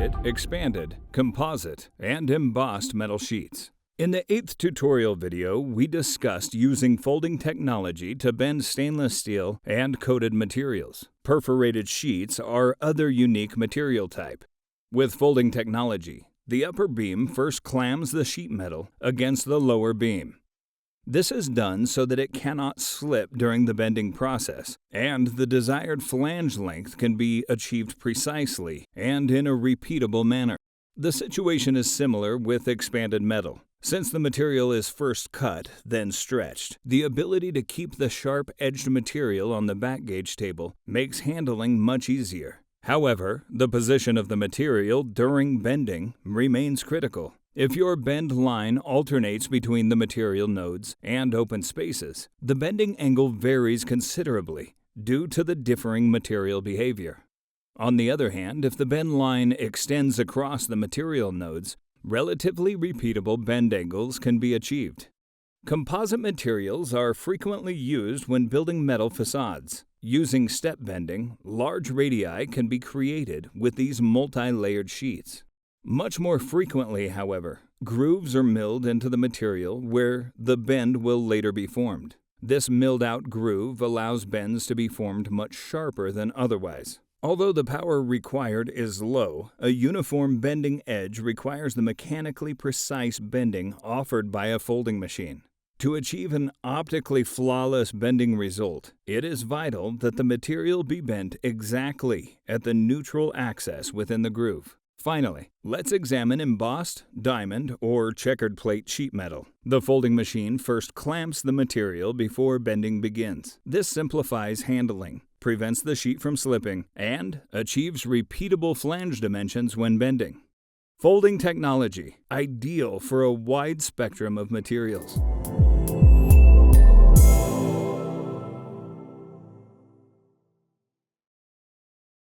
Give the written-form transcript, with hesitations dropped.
perforated, expanded, composite, and embossed metal sheets. In the 8th tutorial video, we discussed using folding technology to bend stainless steel and coated materials. Perforated sheets are other unique material type. With folding technology, the upper beam first clams the sheet metal against the lower beam. This is done so that it cannot slip during the bending process, and the desired flange length can be achieved precisely and in a repeatable manner. The situation is similar with expanded metal. Since the material is first cut, then stretched, the ability to keep the sharp-edged material on the back gauge table makes handling much easier. However, the position of the material during bending remains critical. If your bend line alternates between the material nodes and open spaces, the bending angle varies considerably due to the differing material behavior. On the other hand, if the bend line extends across the material nodes, relatively repeatable bend angles can be achieved. Composite materials are frequently used when building metal facades. Using step bending, large radii can be created with these multi-layered sheets. Much more frequently, however, grooves are milled into the material where the bend will later be formed. This milled-out groove allows bends to be formed much sharper than otherwise. Although the power required is low, a uniform bending edge requires the mechanically precise bending offered by a folding machine. To achieve an optically flawless bending result, it is vital that the material be bent exactly at the neutral axis within the groove. Finally, let's examine embossed, diamond, or checkered plate sheet metal. The folding machine first clamps the material before bending begins. This simplifies handling, prevents the sheet from slipping, and achieves repeatable flange dimensions when bending. Folding technology, ideal for a wide spectrum of materials.